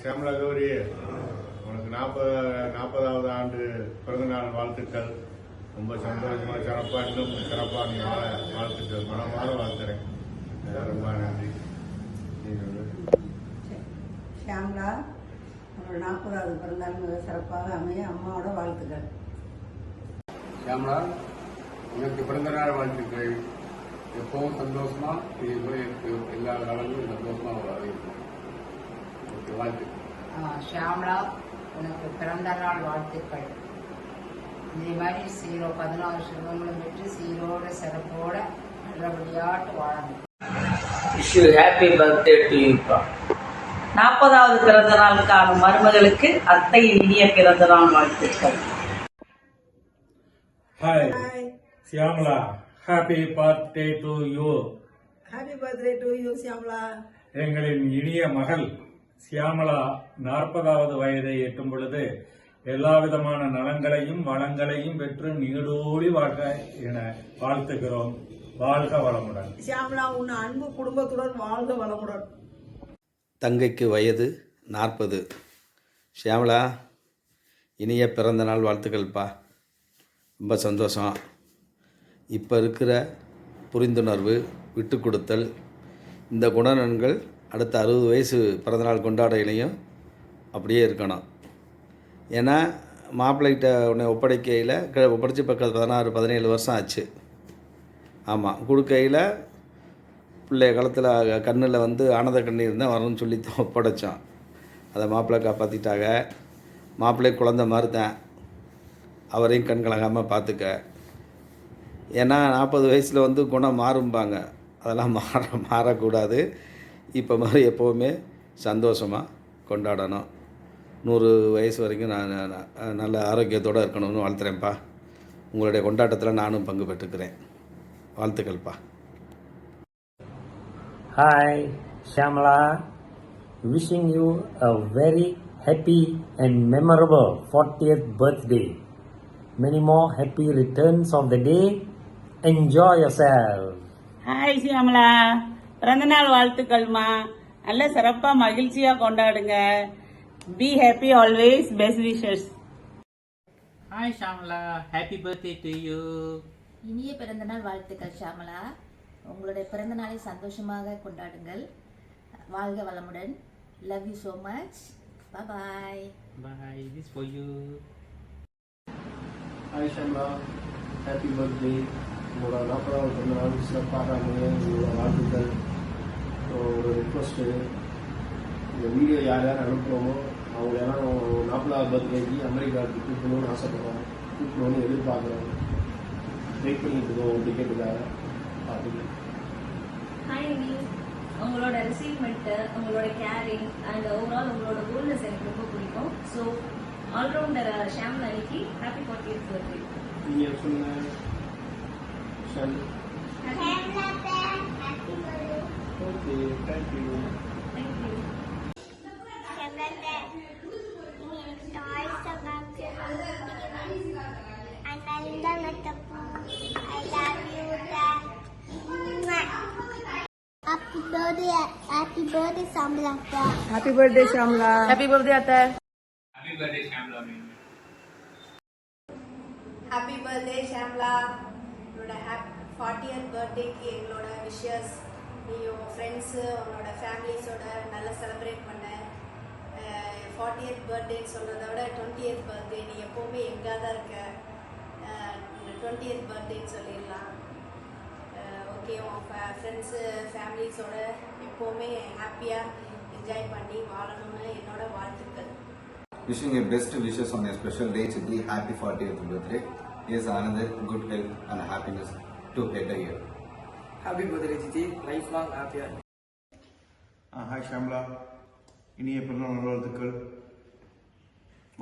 சியாமலா கௌரி, உனக்கு 40வது ஆண்டு பிறந்தநாள் வாழ்த்துக்கள். ரொம்ப சந்தோஷமா சிறப்பாக இன்னும் சிறப்பாக நீ வாழ்த்துக்கள் மனமாற வாழ்த்துறேன். ரொம்ப நன்றி. ஷியாமலா, உங்களோட 40வது பிறந்தநாள் மிக சிறப்பாக அமைய அம்மாவோட வாழ்த்துக்கள். ஷியாமலா, உனக்கு பிறந்தநாள் வாழ்த்துக்கள். எப்பவும் சந்தோஷமா எல்லா காலங்களும் சந்தோஷமா இருக்கும். ஷியாமலா, உனக்கு பிறந்த நாள் வாழ்த்துக்கள். இதே மாதிரி 16 செல்வங்களும் பெற்று சீரோட சிறப்போட நல்லபடியாட்டு வாழணும். Happy birthday to you. 40வது பிறந்த நாளுக்கான மருமகளுக்கு அத்தையின் இனிய பிறந்த நாள் வாழ்த்துக்கள். Hi Shyamala, happy birthday to you. Happy birthday to you Shyamala. எங்களின் இனிய மகள் சியாமலா 40வது வயதை எட்டும் பொழுது எல்லா விதமான நலங்களையும் வளங்களையும் பெற்று நீடோடி வாழ்க என வாழ்த்துகிறோம். வாழ்க வளமுடன். ஷியாமலா, உன் அன்பு குடும்பத்துடன் வாழ்க வளமுடன். தங்கைக்கு வயது 40. ஷியாமலா, இனிய பிறந்த நாள் வாழ்த்துக்கள்ப்பா. ரொம்ப சந்தோஷம். இப்போ இருக்கிற புரிந்துணர்வு, விட்டு கொடுத்தல், இந்த குணநலன்கள் அடுத்த 60 வயசு பிறந்தநாள் கொண்டாடையிலையும் அப்படியே இருக்கணும். ஏன்னா மாப்பிள்ளைகிட்ட உன்னை ஒப்படைக்கையில் ஒப்படைச்சி பக்கம் 16-17 வருஷம் ஆச்சு. ஆமாம், கொடுக்கையில் பிள்ளை காலத்தில் கண்ணில் ஆனந்த கண்ணீர் தான் வரணும்னு சொல்லி ஒப்படைச்சோம். அதை மாப்பிள்ளை காப்பாற்றிட்டாங்க. மாப்பிள்ளை குழந்த மாதிரி தான், அவரையும் கண் கலங்காமல் பார்த்துக்க. ஏன்னா 40 வயசில் குணம் மாறும்பாங்க, அதெல்லாம் மாறக்கூடாது. இப்போ மாதிரி எப்போவுமே சந்தோஷமாக கொண்டாடணும். 100 வயசு வரைக்கும் நான் நல்ல ஆரோக்கியத்தோடு இருக்கணும்னு வாழ்த்துறேன்ப்பா. உங்களுடைய கொண்டாட்டத்தில் நானும் பங்கு பெற்றுக்கிறேன். வாழ்த்துக்கள்ப்பா. Hi Shyamala, wishing you a very happy and memorable 40th birthday. Many more happy returns of the day. Enjoy yourself. Hi Shyamala, பிறந்தநாள் வாழ்த்துக்கள்மா. நல்ல சிறப்பாக மகிழ்ச்சியாக கொண்டாடுங்க. Be happy always. Best wishes. Hi Shyamala, happy birthday to you. இனிய பிறந்தநாள் வாழ்த்துக்கள் ஷியாமலா. உங்களுடைய பிறந்த நாளை சந்தோஷமாக கொண்டாடுங்கள். வாழ்க வளமுடன். Love you so much. Bye bye. This for you. Hi Shyamala, happy birthday. உங்களோட 40வது பிறந்தநாள் சிறப்பாக அமைய உங்களோட வாழ்த்துக்கள். ஒரு ரிக்வஸ்ட்டு, இந்த வீடியோ யார் யார் அனுப்புகிறோமோ அவங்க எல்லாம் 40வது பர்த்டேக்கு அமெரிக்காவுக்கு கூப்பிடணும்னு ஆசைப்படுறோம், கூப்பிடணும்னு எதிர்பார்க்குறோம். வெயிட் பண்ணிட்டு இருக்கோம் டிக்கெட்டுக்காக. பார்த்துக்கலாம். ஹாய் அண்ணி, உங்களோட ரிசீவ்மெண்ட்டு, உங்களோட கேரிங் அண்ட் ஓவரால் உங்களோட போல்னஸ் எனக்கு ரொம்ப பிடிக்கும். ஸோ ஆல்ரவுண்டர் ஷியாமலா அன்னைக்கு ஹாப்பி 40th பர்த்டே. நீங்கள் சொல்லுங்கள். Okay, thank you. Happy birthday Shyamala. Happy birthday Shyamala. Happy birthday அத்தை. Happy birthday Shyamala. Happy birthday Shyamala. உன்னோட 40th பர்த்டேக்கு எங்களோட விஷஸ். நீ உங்கள் ஃப்ரெண்ட்ஸு உன்னோட ஃபேமிலிஸோட நல்லா செலிப்ரேட் பண்ண. 40th பர்த்டேன்னு சொல்கிறத விட 20th பர்த்டே, நீ எப்போவுமே எங்கே தான் இருக்க. 20th பர்த்டேன்னு சொல்லிடலாம். ஓகே, உன் ஃப்ரெண்ட்ஸு ஃபேமிலிஸோட எப்போவுமே ஹாப்பியாக என்ஜாய் பண்ணி வாழணும்னு என்னோட வாழ்த்துக்கள். Wishing you best wishes on your special day, Chitri. Happy 40th birthday. Here's another good health and happiness to head a year. Happy birthday, Chitri. Lifelong happy. Hi Shyamala, இனிய பிறந்தநாள் வாழ்த்துக்கள்.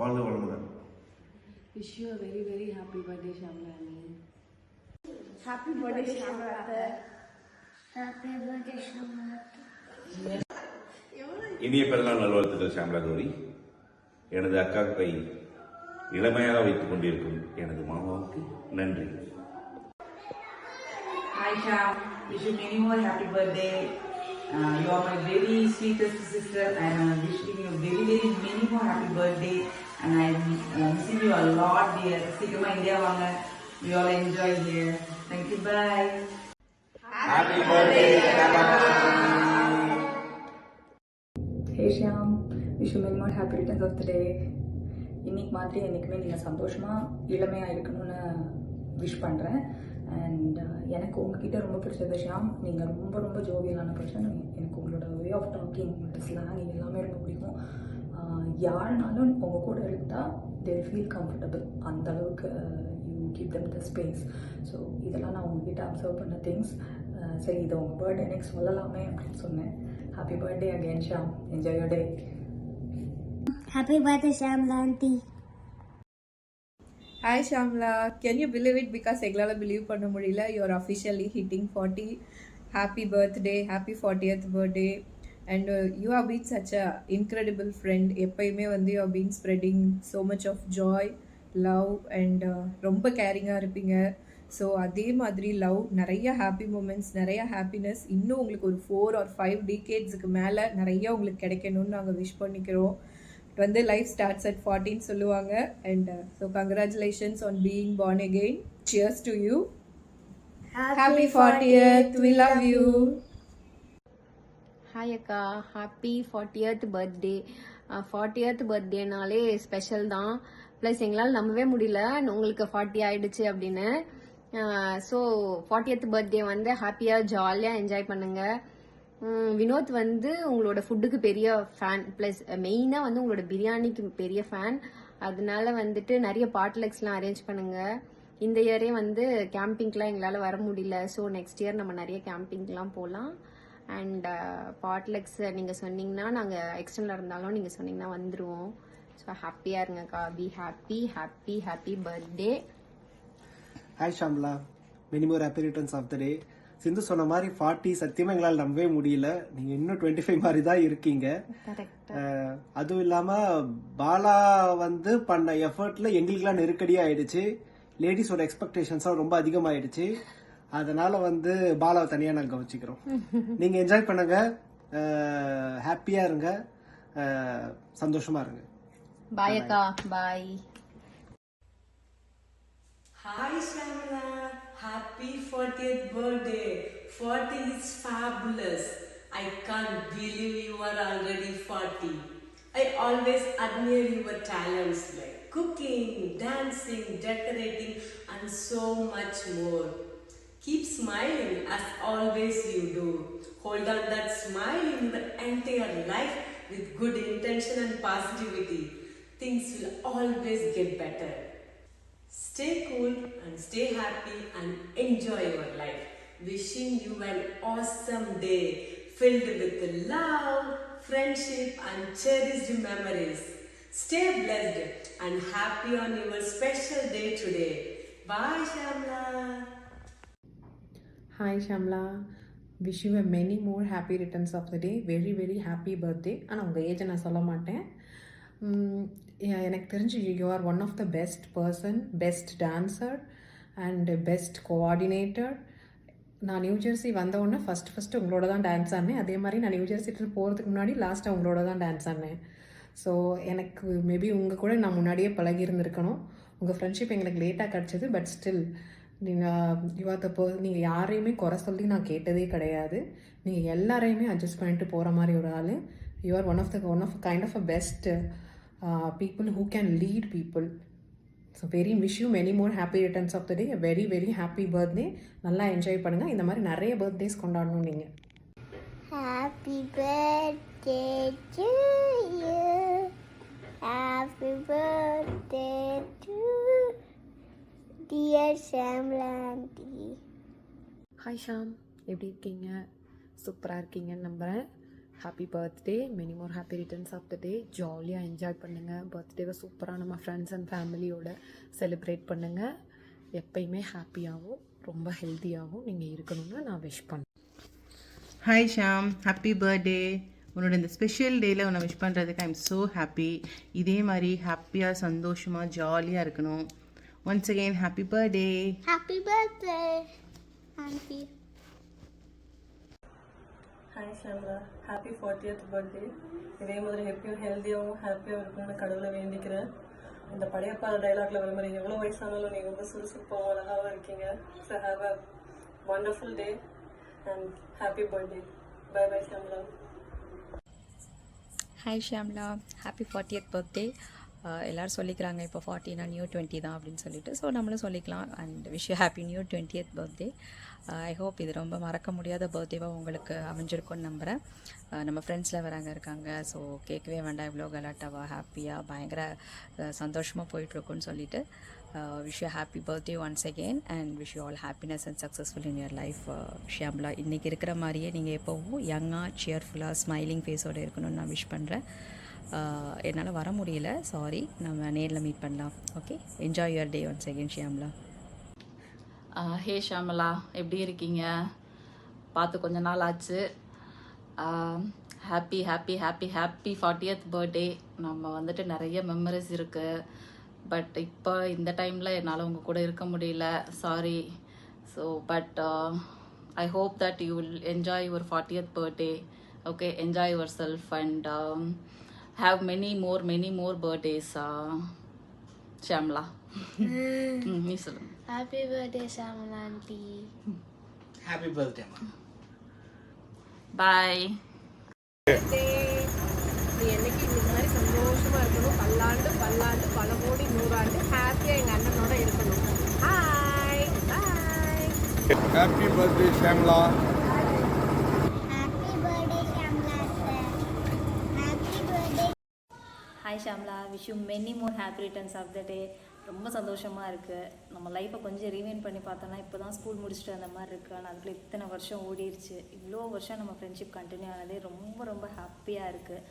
வாழ்க வளமுடன். Wish you a very very happy birthday Shyamala. Happy birthday Shyamala. Happy birthday Shyamala. இனிய பிறந்தநாள் நல்வாழ்த்துக்கள் ஷியாமலா கௌரி. எனது அக்காவை இளமையாக வைத்துக் கொண்டிருக்கும் எனது மாமாவுக்கு நன்றி. Hi Sham, wish you many more happy birthday. You are my very sweetest sister, and I'm wishing you very, very many more happy birthday. And I'm missing you a lot, dear. Sikama India vanga. We all enjoy here. Thank you. Bye. Happy birthday, Hey Shyam, wish you many more happy returns of the day. இன்னைக்கு மாதிரி என்றைக்குமே நீங்கள் சந்தோஷமாக இளமையாக இருக்கணும்னு wish பண்ணுறேன். And எனக்கு உங்ககிட்ட ரொம்ப பிடிச்சது ஷியாம், நீங்கள் ரொம்ப ரொம்ப ஜோவியலான பர்சன். எனக்கு உங்களோட வே ஆஃப் டாக்கிங், உங்களோட ஸ்லாங் எல்லாமே ரொம்ப பிடிக்கும். யாருனாலும் உங்கள் கூட இருந்தால் தே ஃபீல் கம்ஃபர்டபுள். அந்தளவுக்கு you keep them the space. So இதெல்லாம் நான் உங்ககிட்ட அப்சர்வ் பண்ண திங்ஸ். சரி, இதை உங்கள் பர்த்டே எனக்கு சொல்லலாமே அப்படின்னு சொன்னேன். Happy birthday again Shyam. Enjoy your day. Happy birthday, Shyamla auntie. Hi Shyamla, can you believe it? Because எங்களால believe பண்ண முடியல. You are officially hitting 40. Happy birthday, happy 40th birthday. And you have been such a incredible friend. எப்பயுமே வந்து you have been spreading so much of joy, love and ரொம்ப கேரிங்காக இருப்பீங்க. So அதே மாதிரி love, நிறைய ஹாப்பி மூமெண்ட்ஸ், நிறைய happiness இன்னும் உங்களுக்கு ஒரு 4 or 5 decadesக்கு மேலே நிறைய உங்களுக்கு கிடைக்கணும்னு நாங்கள் விஷ் பண்ணிக்கிறோம். வந்து லைஃப் ஸ்டார்ட்ஸ் அட் 40 சொல்லுவாங்க. And so congratulations on being born again. Cheers to you. Happy 40th. We love you. Hi அக்கா, ஹாப்பி 40th பர்த்டே. 40th பர்த்டேனாலே ஸ்பெஷல் தான். ப்ளஸ் எங்களால் நம்பவே முடியல உங்களுக்கு 40 ஆயிடுச்சு அப்படின்னு. ஸோ 40th பர்த்டே வந்து ஹாப்பியாக ஜாலியாக என்ஜாய் பண்ணுங்க. வினோத் வந்து உங்களோட ஃபுட்டுக்கு பெரிய ஃபேன், ப்ளஸ் மெயினாக வந்து உங்களோட பிரியாணிக்கு பெரிய ஃபேன். அதனால வந்துட்டு நிறைய பாட்லெக்ஸ்லாம் அரேஞ்ச் பண்ணுங்க. இந்த இயரே வந்து கேம்பிங்க்கெலாம் எங்களால் வர முடியல. ஸோ நெக்ஸ்ட் இயர் நம்ம நிறைய கேம்பிங்லாம் போகலாம். அண்ட் பாட்லெக்ஸ் நீங்கள் சொன்னீங்கன்னா, நாங்கள் எக்ஸ்டர்னில் இருந்தாலும் நீங்கள் சொன்னீங்கன்னா வந்துடுவோம். ஸோ ஹாப்பியாக இருங்கக்கா. Be happy. Happy happy birthday. Hi Shamla, many more happy returns of the day. Sindhu சொன்ன மாதிரி 40 சத்தியமாக எங்களால் நம்பவே முடியல. நீங்கள் இன்னும் 25 மாதிரி தான் இருக்கீங்க. அதுவும் இல்லாமல் பாலா வந்து பண்ண எஃபர்ட்டில் எங்களுக்குலாம் நெருக்கடியாக ஆயிடுச்சு. லேடிஸோட எக்ஸ்பெக்டேஷன்ஸும் ரொம்ப அதிகமாகிடுச்சு. அதனால வந்து பாலாவை தனியாக நாங்கள் கவனிச்சிக்கிறோம். நீங்கள் என்ஜாய் பண்ணுங்க, ஹாப்பியாக இருங்க, சந்தோஷமாக இருங்க. பாய் அக்கா. பாய். Hi Shyamla, happy 40th birthday. 40 is fabulous. I can't believe you are already 40. I always admire your talents like cooking, dancing, decorating and so much more. Keep smiling as always you do. Hold on that smile in your entire life with good intention and positivity. Things will always get better. Stay cool and stay happy and enjoy your life. Wishing you an awesome day filled with love, friendship and cherished memories. Stay blessed and happy on your special day today. Bye Shyamla. Hi Shyamla, wish you a many more happy returns of the day. Very very happy birthday. ஆனால் உங்கள் ஏஜை நான் சொல்ல மாட்டேன். எனக்கு தெரிஞ்சு you are one of the best person, best dancer and best coordinator. நான் New Jersey வந்தவுடனே first உங்களோட தான் டான்ஸ் ஆடினேன். அதே மாதிரி நான் நியூ ஜெர்சி போகிறதுக்கு முன்னாடி லாஸ்ட்டாக உங்களோட தான் டான்ஸ் ஆடினேன். ஸோ எனக்கு மேபி உங்கள் கூட நான் முன்னாடியே பழகி இருந்திருக்கணும். உங்கள் ஃப்ரெண்ட்ஷிப் எங்களுக்கு லேட்டாக கிடச்சிது. பட் ஸ்டில் நீங்கள் யாரையுமே குறை சொல்லி நான் கேட்டதே கிடையாது. நீங்கள் எல்லாரையுமே அட்ஜஸ்ட் பண்ணிட்டு போகிற மாதிரி ஒரு ஆள். You are one of kind of a best people who can lead people. So very wish you many more happy returns of the day. A very very happy birthday. நல்லா என்ஜாய் பண்ணுங்க. இந்த மாதிரி நிறைய பர்த்டேஸ் கொண்டாடணும் நீங்க. Happy birthday to you. Happy birthday to dear Shyamla auntie. Hi Sham, எப்படி இருக்கீங்க? சூப்பராக இருக்கீங்கன்னு நம்புகிறேன். Happy birthday. Many more happy returns of the day. ஜாலியாக என்ஜாய் பண்ணுங்கள். பர்த்டேவை சூப்பராக நம்ம ஃப்ரெண்ட்ஸ் அண்ட் ஃபேமிலியோட செலிப்ரேட் பண்ணுங்கள். எப்பயுமே ஹாப்பியாகவும் ரொம்ப ஹெல்த்தியாகவும் நீங்கள் இருக்கணும்னு நான் விஷ் பண்ணேன். Hi Sham, happy birthday. உன்னோட இந்த ஸ்பெஷல் டேயில் உன்னை விஷ் பண்ணுறதுக்கு ஐம் ஸோ ஹாப்பி. இதே மாதிரி ஹாப்பியாக சந்தோஷமாக ஜாலியாக இருக்கணும். Once again happy birthday. Happy birthday auntie. Hi Shamla, happy 40th birthday. இதே மாதிரி ஹாப்பியும் ஹெல்த்தியாகவும் ஹாப்பியாக இருக்கணும்னு கடவுளை வேண்டிக்கிறேன். இந்த படையப்பா டைலாக்ல வர மாதிரி எவ்வளோ வயசானாலும் நீங்கள் ரொம்ப சுறுசுறுப்பாகவும் அழகாகவும் இருக்கீங்க. So have a wonderful day and happy birthday. Bye bye Shamla. Hi Shamla, happy 40th birthday. எல்லோரும் சொல்லிக்கிறாங்க இப்போ 40னா நியூ 20 தான் அப்படின்னு சொல்லிட்டு, ஸோ நம்மளும் சொல்லிக்கலாம். And wish you happy new 20th birthday. I hope இது ரொம்ப மறக்க முடியாத பர்த்டேவாக உங்களுக்கு அமைஞ்சிருக்கும்னு நம்புகிறேன். நம்ம ஃப்ரெண்ட்ஸில் வராங்க இருக்காங்க, ஸோ கேட்கவே வேண்டாம், இவ்வளோ கலாட்டாவாக ஹாப்பியாக பயங்கர சந்தோஷமாக போயிட்டுருக்குன்னு சொல்லிட்டு wish you happy birthday once again and wish you all happiness and successful in your life. Shyamla, இன்றைக்கி இருக்கிற மாதிரியே நீங்கள் எப்போவும் யங்காக சியர்ஃபுல்லாக ஸ்மைலிங் ஃபேஸோடு இருக்கணும்னு நான் விஷ் பண்ணுறேன். என்னால் வர முடியல, சாரி. நம்ம நேரில் மீட் பண்ணலாம். Okay, enjoy your day once again Shyamla. Hey Shamala, எப்படி இருக்கீங்க? பார்த்து கொஞ்ச நாள் ஆச்சு. Happy happy happy happy 40th birthday. நம்ம வந்துட்டு நிறைய மெமரிஸ் இருக்குது, பட் இப்போ இந்த டைமில் என்னால் உங்கள் கூட இருக்க முடியல, sorry. So but I hope that you will enjoy your 40th birthday. Okay, enjoy your self and have many more birthdays. Shamla. நீ சொல்லு. Happy birthday Shamla aunty. Happy birthday ma. Bye. நீ என்னைக்கு இந்த மாதிரி சந்தோஷமா இருக்கணும், பல்லாண்டு பல்லாண்டு பல கோடி நூறாண்டு ஹாப்பியா எங்க அண்ணனோட இருக்கணும். Hi bye. Happy birthday Shamla. Hi Shamla, wish you many more happy returns of the day. ரொம்ப சந்தோஷமாக இருக்குது. நம்ம லைஃப்பை கொஞ்சம் ரீவைண்ட் பண்ணி பார்த்தோன்னா இப்போ தான் ஸ்கூல் முடிச்சுட்டு அந்த மாதிரி இருக்குது. ஆனால் அதுக்குள்ளே இத்தனை வருஷம் ஓடிடுச்சு. இவ்வளோ வருஷம் நம்ம ஃப்ரெண்ட்ஷிப் கண்டினியூ ஆனதே ரொம்ப ரொம்ப ஹாப்பியாக இருக்குது.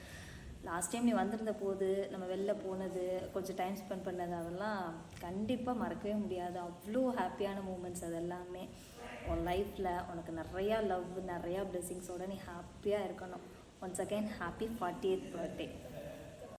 லாஸ்ட் டைம் நீ வந்திருந்த போது நம்ம வெளில போனது, கொஞ்சம் டைம் ஸ்பெண்ட் பண்ணது, அதெல்லாம் கண்டிப்பாக மறக்கவே முடியாது. அவ்வளோ ஹாப்பியான மூமெண்ட்ஸ் அது எல்லாமே. உன் லைஃப்பில் உனக்கு நிறையா லவ், நிறையா பிளெஸிங்ஸோடு நீ ஹாப்பியாக இருக்கணும். Once again happy 40th birthday.